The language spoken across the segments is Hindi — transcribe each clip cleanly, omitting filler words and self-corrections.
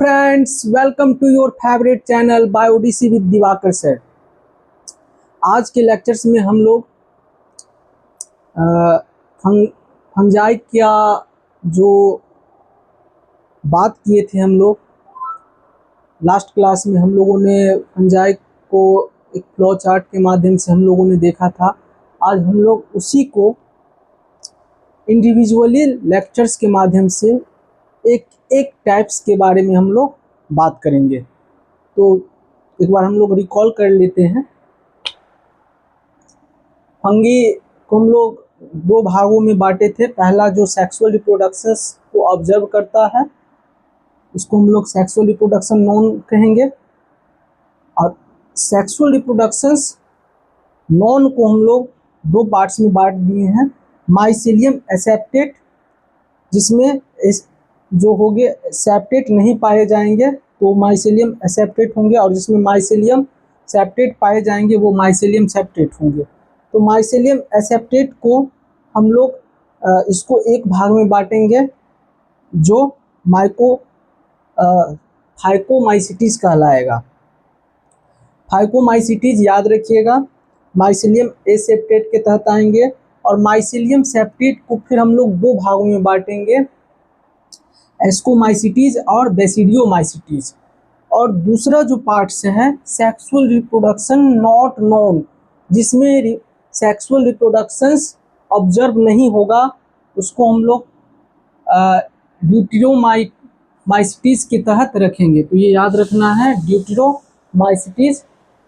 Friends, welcome to your favourite channel बायोडीसी विद दिवाकर सर। आज के लेक्चर्स में हम लोग फंजाई क्या जो बात किए थे हम लोग लास्ट क्लास में, हम लोगों ने फंजाई को एक फ्लो चार्ट के माध्यम से हम लोगों ने देखा था। आज हम लोग उसी को इंडिविजुअली लेक्चर्स के माध्यम से एक एक टाइप्स के बारे में हम लोग बात करेंगे। तो एक बार हम लोग रिकॉल कर लेते हैं। फंगी को हम लोग दो भागों में बांटे थे। पहला जो सेक्सुअल रिप्रोडक्शंस को ऑब्जर्व करता है उसको हम लोग सेक्सुअल रिप्रोडक्शन नॉन कहेंगे, और सेक्सुअल रिप्रोडक्शंस नॉन को हम लोग दो पार्ट्स में बांट दिए हैं। माइसेलियम एसेप्टेट, जिसमें इस जो होंगे सेप्टेट नहीं पाए जाएंगे तो माइसेलियम एसेप्टेट होंगे, और जिसमें माइसेलियम सेप्टेट पाए जाएंगे वो माइसेलियम सेप्टेट होंगे। तो माइसेलियम एसेप्टेट को हम लोग इसको एक भाग में बांटेंगे जो फाइकोमाइसिटीज कहलाएगा। फाइकोमाइसिटीज याद रखिएगा, माइसेलियम एसेप्टेट के तहत आएंगे। और माइसेलियम सेप्टेट को फिर हम लोग दो भागों में बांटेंगे, एस्कोमाइसिटीज और बेसिडियोमाइसिटीज। और दूसरा जो पार्ट्स है सेक्सुअल रिप्रोडक्शन नॉट नोन, जिसमें सेक्सुअल रिप्रोडक्शंस ऑब्जर्व नहीं होगा, उसको हम लोग ड्यूटेरोमाइसिटीज के तहत रखेंगे। तो ये याद रखना है, ड्यूटेरोमाइसिटीज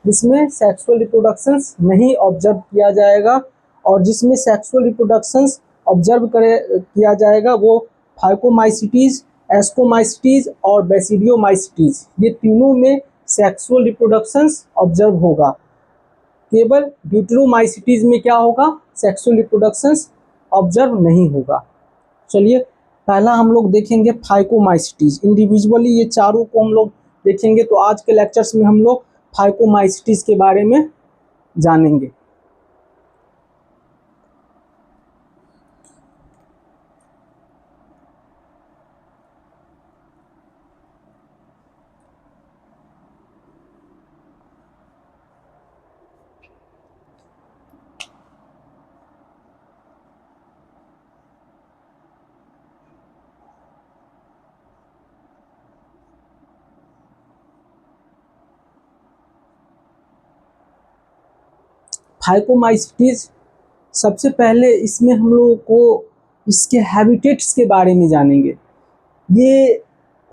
जिसमें सेक्सुअल रिप्रोडक्शंस नहीं ऑब्जर्व किया जाएगा, और जिसमें सेक्सुअल रिप्रोडक्शंस ऑब्जर्व किया जाएगा वो फाइकोमाइसिटीज, एस्कोमाइसिटीज और बेसिडियोमाइसिटीज, ये तीनों में सेक्सुअल रिप्रोडक्शंस ऑब्जर्व होगा। केवल ड्यूटेरोमाइसिटीज में क्या होगा, सेक्सुअल रिप्रोडक्शंस ऑब्जर्व नहीं होगा। चलिए पहला हम लोग देखेंगे फाइकोमाइसिटीज। इंडिविजुअली ये चारों को हम लोग देखेंगे। तो आज के लेक्चर्स में हम लोग फाइकोमाइसिटीज के बारे में जानेंगे। फाइकोमाइसिटीज, सबसे पहले इसमें हम लोगों को इसके हैबिटेट्स के बारे में जानेंगे। ये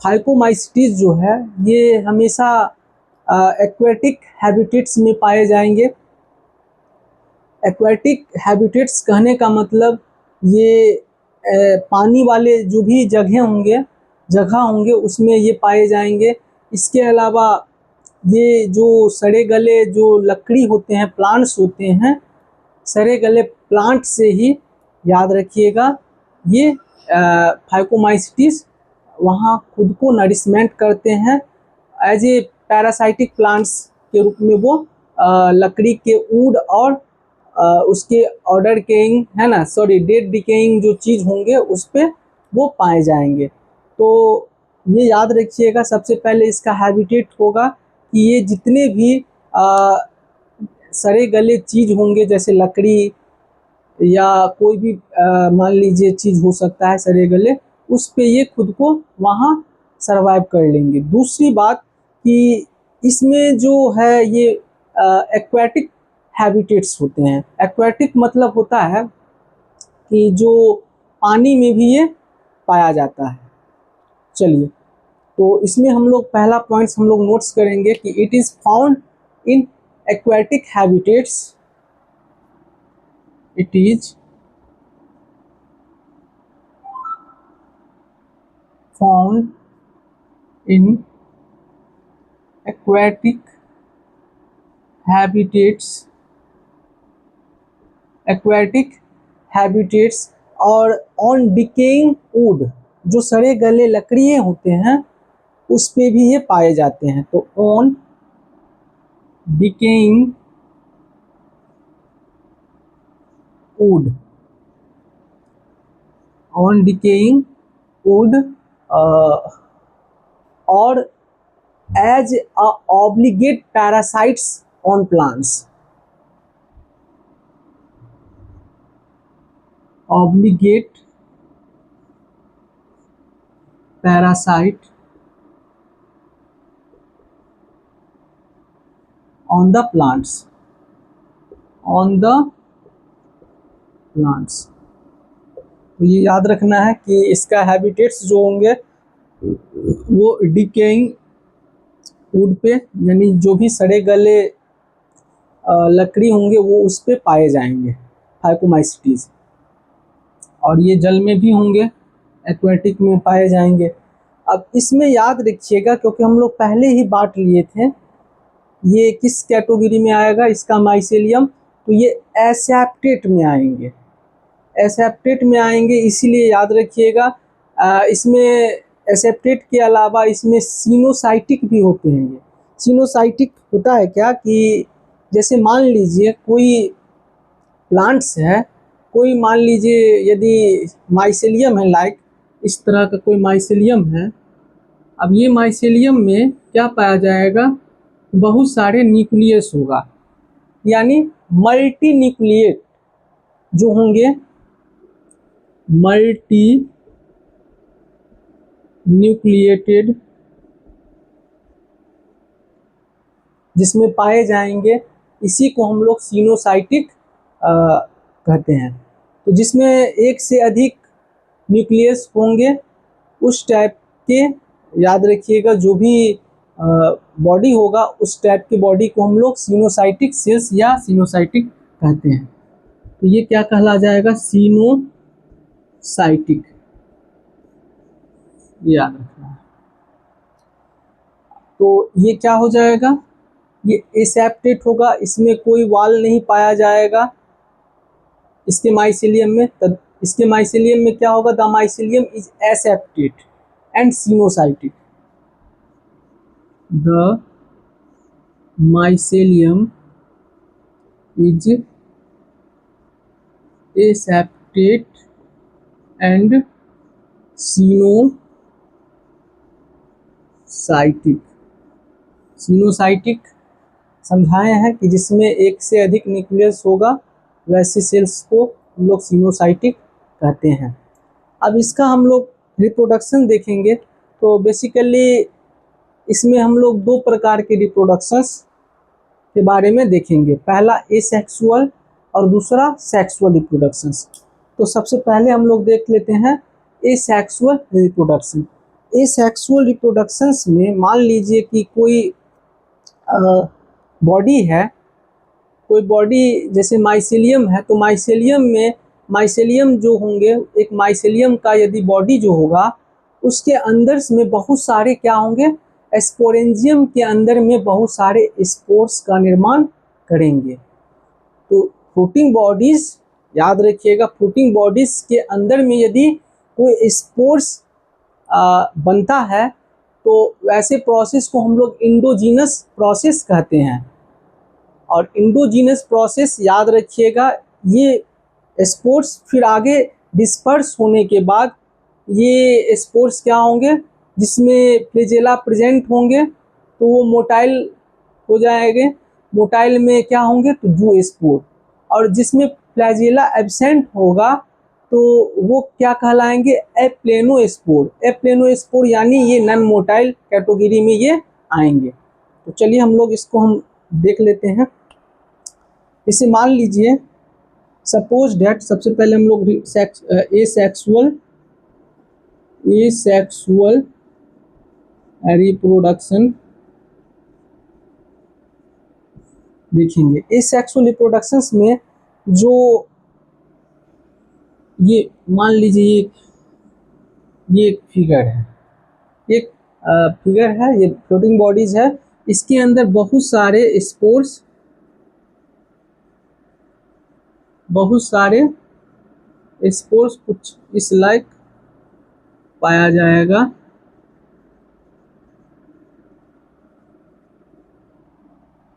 फाइकोमाइसिटीज जो है ये हमेशा एक्वेटिक हैबिटेट्स में पाए जाएंगे। एक्वेटिक हैबिटेट्स कहने का मतलब ये पानी वाले जो भी जगह होंगे उसमें ये पाए जाएंगे। इसके अलावा ये जो सड़े गले जो लकड़ी होते हैं, प्लांट्स होते हैं, सड़े गले प्लांट से ही याद रखिएगा ये फाइकोमाइसिटीज वहाँ खुद को नरिशमेंट करते हैं। एज ए पैरासाइटिक प्लांट्स के रूप में वो लकड़ी के वुड और उसके ऑर्डर डिकेइंग है ना, डेड डिकेइंग जो चीज़ होंगे उस पर वो पाए जाएंगे। तो ये याद रखिएगा, सबसे पहले इसका हैबिटेट होगा कि ये जितने भी सड़े गले चीज़ होंगे, जैसे लकड़ी या कोई भी मान लीजिए चीज़ हो सकता है सड़े गले, उस पे ये खुद को वहाँ सरवाइव कर लेंगे। दूसरी बात कि इसमें जो है ये एक्वेटिक हैबिटेट्स होते हैं। एक्वेटिक मतलब होता है कि जो पानी में भी ये पाया जाता है। चलिए, तो इसमें हम लोग पहला पॉइंट्स हम लोग नोट्स करेंगे कि it is found in aquatic habitats. It is found in aquatic habitats और ऑन डिकेइंग वुड, जो सड़े गले लकड़ियाँ होते हैं उस पे भी ये पाए जाते हैं। तो on decaying wood, on decaying wood और as a obligate parasites on plants. Obligate parasite on the plants, on the plants. तो ये याद रखना है कि इसका हैबिटेट्स जो होंगे वो डिकेइंग वुड पे, यानी जो भी सड़े गले लकड़ी होंगे वो उस पे पाए जाएंगे, फाइकोमाइसीटीज। और ये जल में भी होंगे, एक्वेटिक में पाए जाएंगे। अब इसमें याद रखिएगा, क्योंकि हम लोग पहले ही बांट लिए थे, ये किस कैटेगरी में आएगा इसका माइसेलियम, तो ये एसेप्टेट में आएंगे, एसेप्टेट में आएंगे, इसीलिए याद रखिएगा। इसमें एसेप्टेट के अलावा इसमें सिनोसाइटिक भी होते हैं। ये सिनोसाइटिक होता है क्या कि जैसे मान लीजिए कोई प्लांट्स है, कोई मान लीजिए यदि माइसेलियम है, लाइक इस तरह का कोई माइसेलियम है। अब ये माइसेलियम में क्या पाया जाएगा, बहुत सारे न्यूक्लियस होगा, यानी मल्टी न्यूक्लिएट जो होंगे, मल्टी न्यूक्लिएटेड जिसमें पाए जाएंगे, इसी को हम लोग सिनोसाइटिक कहते हैं। तो जिसमें एक से अधिक न्यूक्लियस होंगे, उस टाइप के, याद रखिएगा, जो भी बॉडी होगा उस टाइप की बॉडी को हम लोग सिनोसाइटिक सेल्स या सिनोसाइटिक कहते हैं। तो ये क्या कहला जाएगा, सिनोसाइटिक, याद रखना है। तो ये क्या हो जाएगा, ये एसेप्टेट होगा, इसमें कोई वाल नहीं पाया जाएगा इसके माइसेलियम में। तब इसके माइसेलियम में क्या होगा, the mycelium is aseptate and coenocytic, the mycelium is aseptate and coenocytic. Coenocytic समझाए हैं कि जिसमें एक से अधिक न्यूक्लियस होगा, वैसे सेल्स को हम लोग सिनोसाइटिक कहते हैं। अब इसका हम लोग रिप्रोडक्शन देखेंगे, तो बेसिकली इसमें हम लोग दो प्रकार के रिप्रोडक्शंस के बारे में देखेंगे, पहला एसेक्सुअल और दूसरा सेक्सुअल रिप्रोडक्शंस। तो सबसे पहले हम लोग देख लेते हैं एसेक्सुअल रिप्रोडक्शन। एसेक्सुअल रिप्रोडक्शंस में मान लीजिए कि कोई बॉडी है, कोई बॉडी जैसे माइसेलियम है, तो माइसेलियम में, माइसेलियम जो होंगे, एक माइसेलियम का यदि बॉडी जो होगा उसके अंदर में बहुत सारे क्या होंगे, स्पोरेंजियम के अंदर में बहुत सारे स्पोर्स का निर्माण करेंगे। तो फ्रूटिंग बॉडीज, याद रखिएगा, फ्रूटिंग बॉडीज के अंदर में यदि कोई स्पोर्स बनता है तो वैसे प्रोसेस को हम लोग इंडोजीनस प्रोसेस कहते हैं। और इंडोजीनस प्रोसेस याद रखिएगा, ये स्पोर्स फिर आगे डिस्पर्स होने के बाद ये स्पोर्स क्या होंगे, जिसमें फ्लैजेला प्रेजेंट होंगे तो वो मोटाइल हो जाएंगे, मोटाइल में क्या होंगे तो जू स्पोर, और जिसमें फ्लैजेला एब्सेंट होगा तो वो क्या कहलाएंगे, एप्लेनोस्पोर। एप्लेनोस्पोर यानी ये नॉन मोटाइल कैटेगरी में ये आएंगे। तो चलिए हम लोग इसको हम देख लेते हैं। इसे मान लीजिए, सपोज डेट, सबसे पहले हम लोग एसेक्सुअल रिप्रोडक्शन देखेंगे। एसेक्सुअल रिप्रोडक्शंस में जो ये मान लीजिए ये एक फिगर है, एक फिगर है, ये फ्लोटिंग बॉडीज है, इसके अंदर बहुत सारे स्पोर्स, कुछ इस लाइक पाया जाएगा।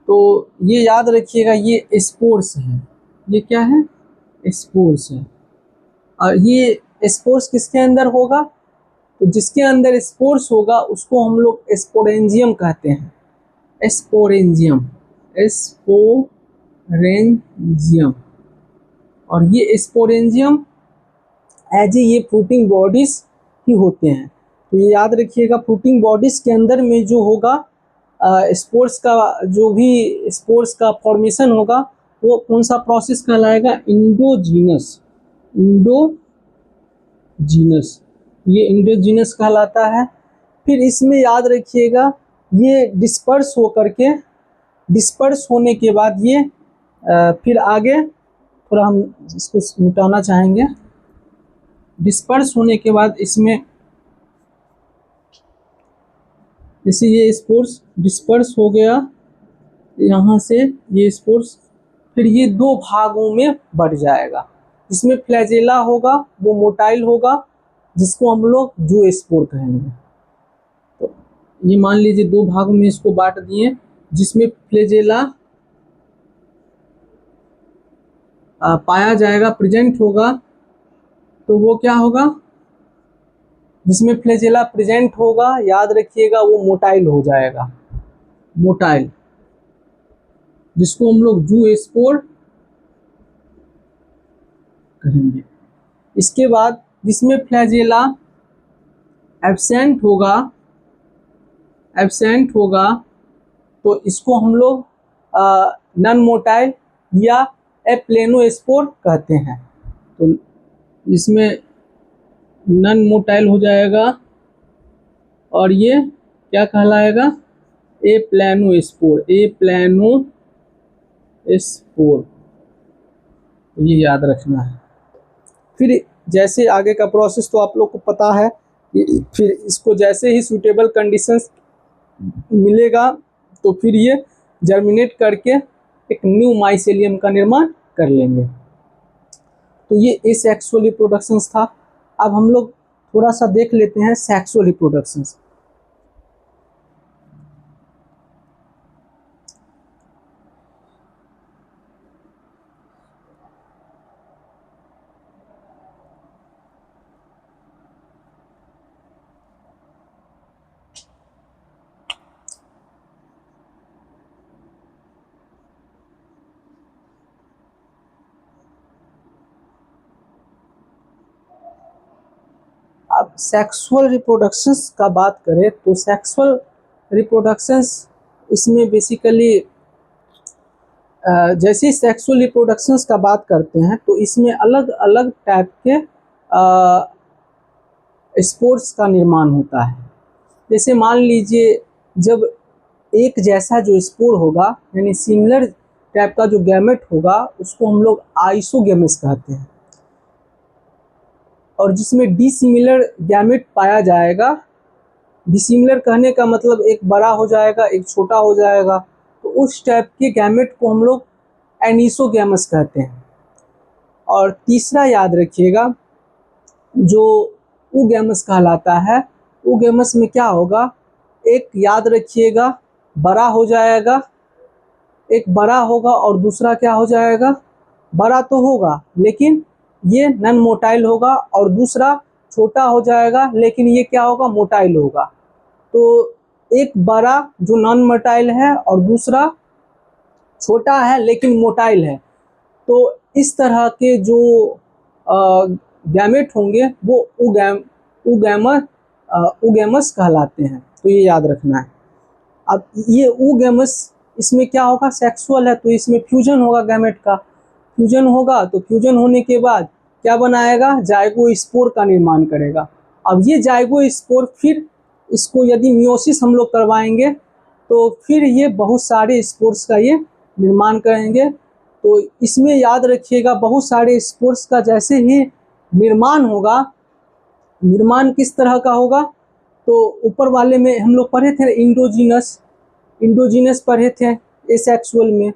तो ये याद रखिएगा, ये स्पोर्स है, ये क्या है, स्पोर्स है। और ये स्पोर्स किसके अंदर होगा, तो जिसके अंदर स्पोर्स होगा उसको हम लोग स्पोरेंजियम कहते हैं। Sporangium, sporangium. और ये स्पोरेंजियम एज ये फ्रूटिंग बॉडीज ही होते हैं। तो ये याद रखिएगा, फ्रूटिंग बॉडीज के अंदर में जो होगा स्पोर्स का, जो भी स्पोर्स का फॉर्मेशन होगा वो कौन सा प्रोसेस कहलाएगा? इंडोजीनस। इंडोजीनस, ये इंडोजीनस कहलाता है। फिर इसमें याद रखिएगा ये डिस्पर्स होकर के, डिस्पर्स होने के बाद ये फिर आगे थोड़ा हम इसको मिटाना चाहेंगे। डिस्पर्स होने के बाद इसमें जैसे ये स्पोर्स डिस्पर्स हो गया यहाँ से, ये स्पोर्स फिर ये दो भागों में बढ़ जाएगा। इसमें फ्लैजेला होगा, वो मोटाइल होगा, जिसको हम लोग जूस्पोर कहेंगे। तो ये मान लीजिए दो भागों में इसको बांट दिए, जिसमें फ्लैजेला पाया जाएगा, प्रेजेंट होगा, तो वो क्या होगा? जिसमें फ्लैजेला प्रेजेंट होगा याद रखिएगा वो मोटाइल हो जाएगा, मोटाइल, जिसको हम लोग जूस्पोर कहेंगे। इसके बाद जिसमें फ्लैजेला एब्सेंट होगा, एब्सेंट होगा, तो इसको हम लोग नॉन मोटाइल या एप्लेनोस्पोर कहते हैं। तो इसमें नॉन मोटाइल हो जाएगा और ये क्या कहलाएगा? Aplanospore, aplanospore. तो ये याद रखना है। फिर जैसे आगे का प्रोसेस तो आप लोग को पता है, फिर इसको जैसे ही सूटेबल कंडीशंस मिलेगा तो फिर ये जर्मिनेट करके एक न्यू माइसेलियम का निर्माण कर लेंगे। तो ये एसेक्सुअल रिप्रोडक्शंस था। अब हम लोग थोड़ा सा देख लेते हैं सेक्सुअल रिप्रोडक्शंस। अब सेक्सुअल रिप्रोडक्शंस का बात करें तो सेक्सुअल रिप्रोडक्शंस इसमें बेसिकली जैसे सेक्सुअल रिप्रोडक्शंस का बात करते हैं तो इसमें अलग अलग टाइप के स्पोर्स का निर्माण होता है। जैसे मान लीजिए जब एक जैसा जो स्पोर होगा यानी सिमिलर टाइप का जो गैमेट होगा उसको हम लोग आइसोगेमस कहते हैं। और जिसमें डिसिमिलर गैमेट पाया जाएगा, डिसिमिलर कहने का मतलब एक बड़ा हो जाएगा एक छोटा हो जाएगा, तो उस टाइप के गैमेट को हम लोग एनिसोगेमस कहते हैं। और तीसरा याद रखिएगा जो ऊगैमस कहलाता है, ऊगैमस में क्या होगा? एक याद रखिएगा बड़ा हो जाएगा, एक बड़ा होगा और दूसरा क्या हो जाएगा? बड़ा तो होगा लेकिन ये नॉन मोटाइल होगा, और दूसरा छोटा हो जाएगा लेकिन ये क्या होगा? मोटाइल होगा। तो एक बड़ा जो नॉन मोटाइल है और दूसरा छोटा है लेकिन मोटाइल है। तो इस तरह के जो गैमेट होंगे वो ऊगैमस कहलाते हैं। तो ये याद रखना है। अब ये ऊगैमस इसमें क्या होगा? सेक्सुअल है तो इसमें फ्यूजन होगा, गैमेट का फ्यूजन होगा, तो फ्यूजन होने के बाद क्या बनाएगा? जाइगोस्पोर का निर्माण करेगा। अब ये जाइगोस्पोर फिर इसको यदि मियोसिस हम लोग करवाएंगे तो फिर ये बहुत सारे स्पोर्स का ये निर्माण करेंगे। तो इसमें याद रखिएगा बहुत सारे स्पोर्स का जैसे ही निर्माण होगा, निर्माण किस तरह का होगा? तो ऊपर वाले में हम लोग पढ़े थे इंडोजीनस पढ़े थे एसेक्सुअल में।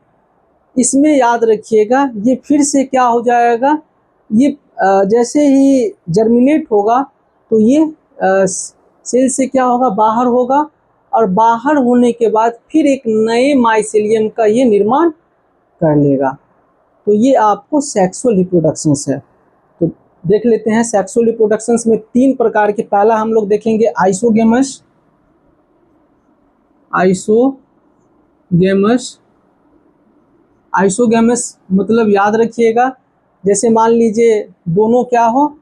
इसमें याद रखिएगा ये फिर से क्या हो जाएगा? ये जैसे ही जर्मिनेट होगा तो ये सेल से क्या होगा? बाहर होगा, और बाहर होने के बाद फिर एक नए माइसेलियम का ये निर्माण कर लेगा। तो ये आपको सेक्सुअल रिप्रोडक्शंस है। तो देख लेते हैं। सेक्सुअल रिप्रोडक्शंस में 3 प्रकार के, पहला हम लोग देखेंगे आइसोगेमस। आइसोगेमस मतलब याद रखिएगा, जैसे मान लीजिए दोनों क्या हो,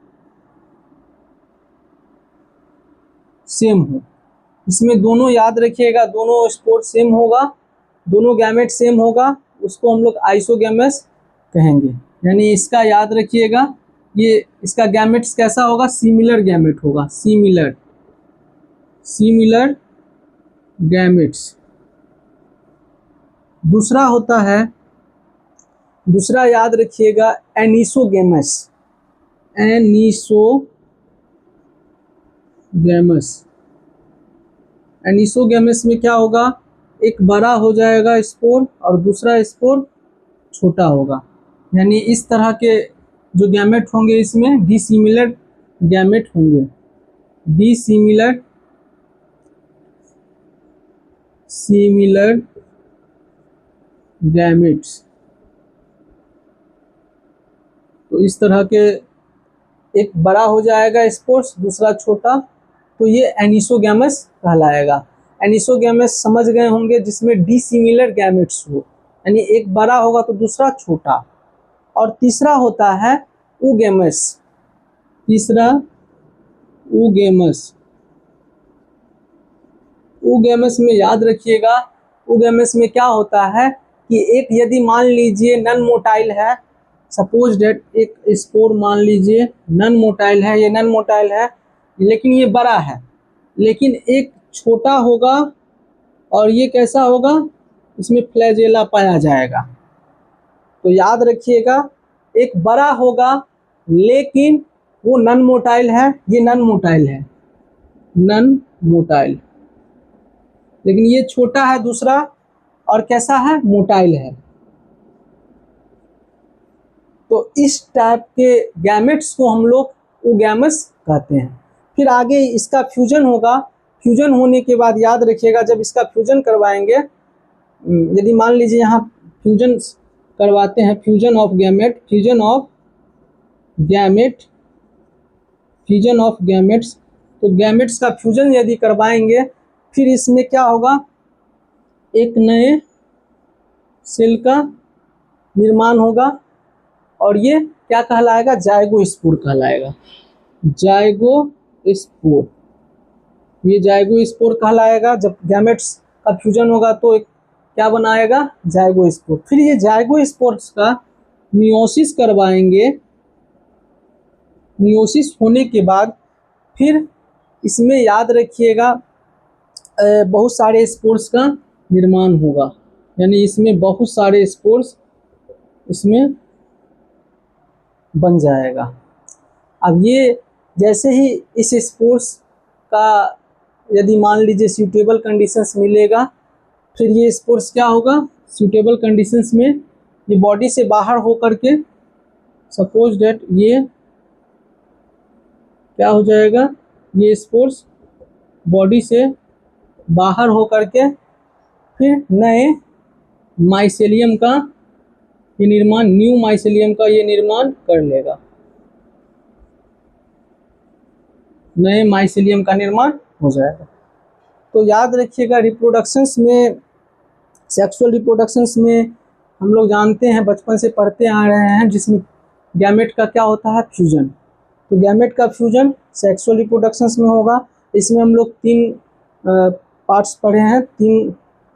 सेम हो। इसमें दोनों याद रखिएगा, दोनों स्पोर सेम होगा, दोनों गैमेट सेम होगा, उसको हम लोग आइसोगेमस कहेंगे। यानी इसका याद रखिएगा, ये इसका गैमेट्स कैसा होगा, सिमिलर गैमेट होगा, सिमिलर गैमेट्स। दूसरा होता है, दूसरा याद रखिएगा एनिसोगेमस। एनिसोगेमस में क्या होगा, एक बड़ा हो जाएगा स्पोर और दूसरा स्पोर छोटा होगा। यानी इस तरह के जो गैमेट होंगे इसमें डिसिमिलर गैमेट होंगे, डिसिमिलर गैमेट्स। तो इस तरह के एक बड़ा हो जाएगा स्पोर्स, दूसरा छोटा, तो ये एनिसोगैमस कहलाएगा। एनिसोगैमस समझ गए होंगे, जिसमें डिसिमिलर गैमेट्स हो, यानी एक बड़ा होगा तो दूसरा छोटा। और तीसरा होता है ऊगेमस। तीसरा ऊगेमस। ऊगेमस में याद रखिएगा, ऊगेमस में क्या होता है कि एक यदि मान लीजिए नन मोटाइल है, सपोज डेट एक स्पोर मान लीजिए नन मोटाइल है, ये नन मोटाइल है लेकिन ये बड़ा है, लेकिन एक छोटा होगा और ये कैसा होगा, इसमें फ्लैजेला पाया जाएगा। तो याद रखिएगा, एक बड़ा होगा लेकिन वो नन मोटाइल है, ये नन मोटाइल है, नन मोटाइल, लेकिन ये छोटा है दूसरा और कैसा है, मोटाइल है। तो इस टाइप के गैमेट्स को हम लोग ऊगैमस कहते हैं। फिर आगे इसका फ्यूजन होगा, फ्यूजन होने के बाद याद रखिएगा, जब इसका फ्यूजन करवाएंगे, यदि मान लीजिए यहाँ फ्यूजन करवाते हैं, fusion of gamete, fusion of gametes, तो गैमेट्स का फ्यूजन यदि करवाएंगे, फिर इसमें क्या होगा, एक नए सेल का निर्माण होगा और ये क्या कहलाएगा, जाइगोस्पोर कहलाएगा, जाइगोस्पोर। ये जाइगोस्पोर कहलाएगा। जब गैमेट्स का फ्यूजन होगा तो एक क्या बनाएगा, जाइगोस्पोर। फिर ये जाइगोस्पोर्स का मियोसिस करवाएंगे, मियोसिस होने के बाद फिर इसमें याद रखिएगा बहुत सारे स्पोर्स का निर्माण होगा, यानी इसमें बहुत सारे स्पोर्स इसमें बन जाएगा। अब ये जैसे ही इस स्पोर्स का यदि मान लीजिए सूटेबल कंडीशंस मिलेगा, फिर ये स्पोर्स क्या होगा, सूटेबल कंडीशंस में ये बॉडी से बाहर हो करके, सपोज डेट ये क्या हो जाएगा, ये स्पोर्स बॉडी से बाहर हो करके फिर नए माइसेलियम का ये निर्माण, न्यू माइसेलियम का ये निर्माण कर लेगा, नए माइसेलियम का निर्माण हो जाएगा। तो याद रखिएगा, रिप्रोडक्शंस में, सेक्सुअल रिप्रोडक्शंस में हम लोग जानते हैं, बचपन से पढ़ते आ रहे हैं, जिसमें गैमेट का क्या होता है, फ्यूजन। तो गैमेट का फ्यूजन सेक्सुअल रिप्रोडक्शंस में होगा। इसमें हम लोग 3 पार्ट्स पढ़े हैं, 3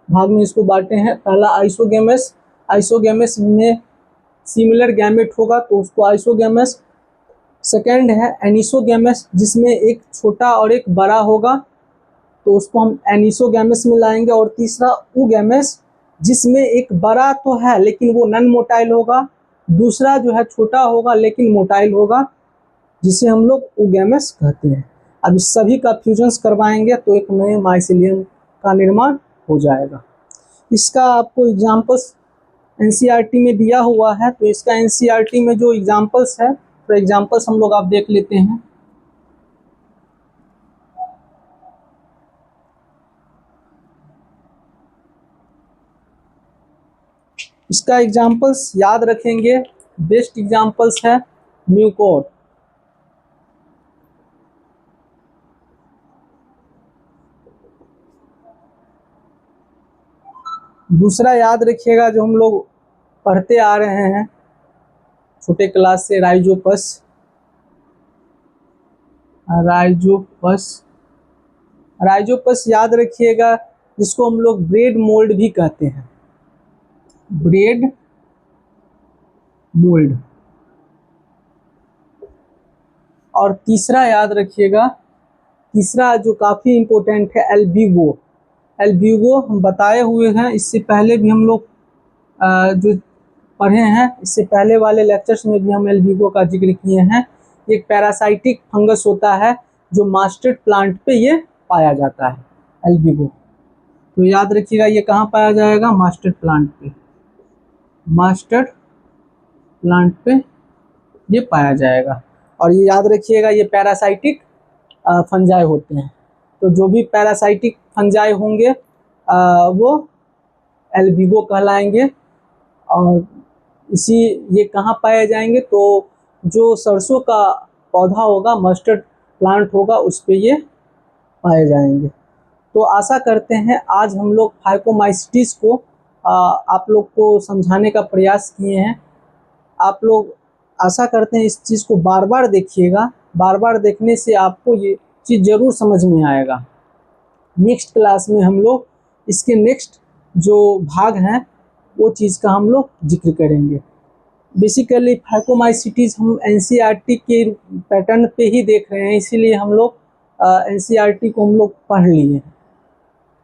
भाग में इसको बांटे हैं। पहला आइसोगेमस, आइसोगेमस में सिमिलर गैमेट होगा तो उसको आइसोगेमस। सेकेंड है एनिसोगेमस, जिसमें एक छोटा और एक बड़ा होगा तो उसको हम एनिसोगैमस में लाएंगे। और तीसरा ऊगैमस, जिसमें एक बड़ा तो है लेकिन वो नन मोटाइल होगा, दूसरा जो है छोटा होगा लेकिन मोटाइल होगा, जिसे हम लोग ऊगैमस कहते हैं। अब इस सभी का फ्यूजन्स करवाएंगे तो एक नए माइसेलियम का निर्माण हो जाएगा। इसका आपको एग्जाम्पल्स एनसीईआरटी में दिया हुआ है, तो इसका एनसीईआरटी में जो एग्जाम्पल्स है, तो एग्जाम्पल्स हम लोग आप देख लेते हैं। इसका एग्जाम्पल्स याद रखेंगे, बेस्ट एग्जाम्पल्स है म्यूकोर। दूसरा याद रखिएगा जो हम लोग पढ़ते आ रहे हैं छोटे क्लास से, राइजोपस। राइजोपस राइजोपस याद रखिएगा, जिसको हम लोग ब्रेड मोल्ड भी कहते हैं, ब्रेड मोल्ड। और तीसरा याद रखिएगा, तीसरा जो काफ़ी इम्पोर्टेंट है, एल्ब्यूगो। एल्ब्यूगो हम बताए हुए हैं, इससे पहले भी हम लोग जो पढ़े हैं, इससे पहले वाले लेक्चर्स में भी हम एल्ब्यूगो का जिक्र किए हैं। एक पैरासाइटिक फंगस होता है जो मास्टर्ड प्लांट पे ये पाया जाता है, एल्ब्यूगो। तो याद रखिएगा ये कहाँ पाया जाएगा, मास्टर्ड प्लांट पे, मास्टर्ड प्लांट पे ये पाया जाएगा। और ये याद रखिएगा ये पैरासाइटिक फंजाई होते हैं। तो जो भी पैरासाइटिक फंजाई होंगे वो एल्ब्यूगो कहलाएंगे। और ये कहाँ पाए जाएंगे, तो जो सरसों का पौधा होगा, मस्टर्ड प्लांट होगा, उस पे ये पाए जाएंगे। तो आशा करते हैं आज हम लोग फाइकोमाइसीट्स को आप लोग को समझाने का प्रयास किए हैं। आप लोग आशा करते हैं इस चीज़ को बार बार देखिएगा, बार बार देखने से आपको ये चीज़ ज़रूर समझ में आएगा। नेक्स्ट क्लास में हम लोग इसके नेक्स्ट जो भाग हैं वो चीज़ का हम लोग जिक्र करेंगे। बेसिकली फाइकोमाइसीट्स हम एनसीईआरटी के पैटर्न पे ही देख रहे हैं, इसीलिए हम लोग एनसीईआरटी को हम लोग पढ़ लिए हैं।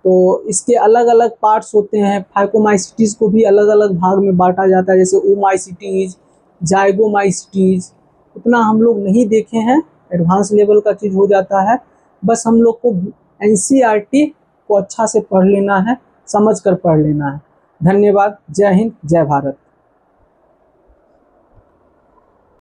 तो इसके अलग अलग पार्ट्स होते हैं, फाइकोमाइसीट्स को भी अलग अलग भाग में बांटा जाता है, जैसे ओमाइसीट्स, जाइगोमाइसीट्स। उतना हम लोग नहीं देखे हैं, एडवांस लेवल का चीज़ हो जाता है। बस हम लोग को एनसीईआरटी को अच्छा से पढ़ लेना है, समझ कर पढ़ लेना है। धन्यवाद। जय हिंद, जय भारत।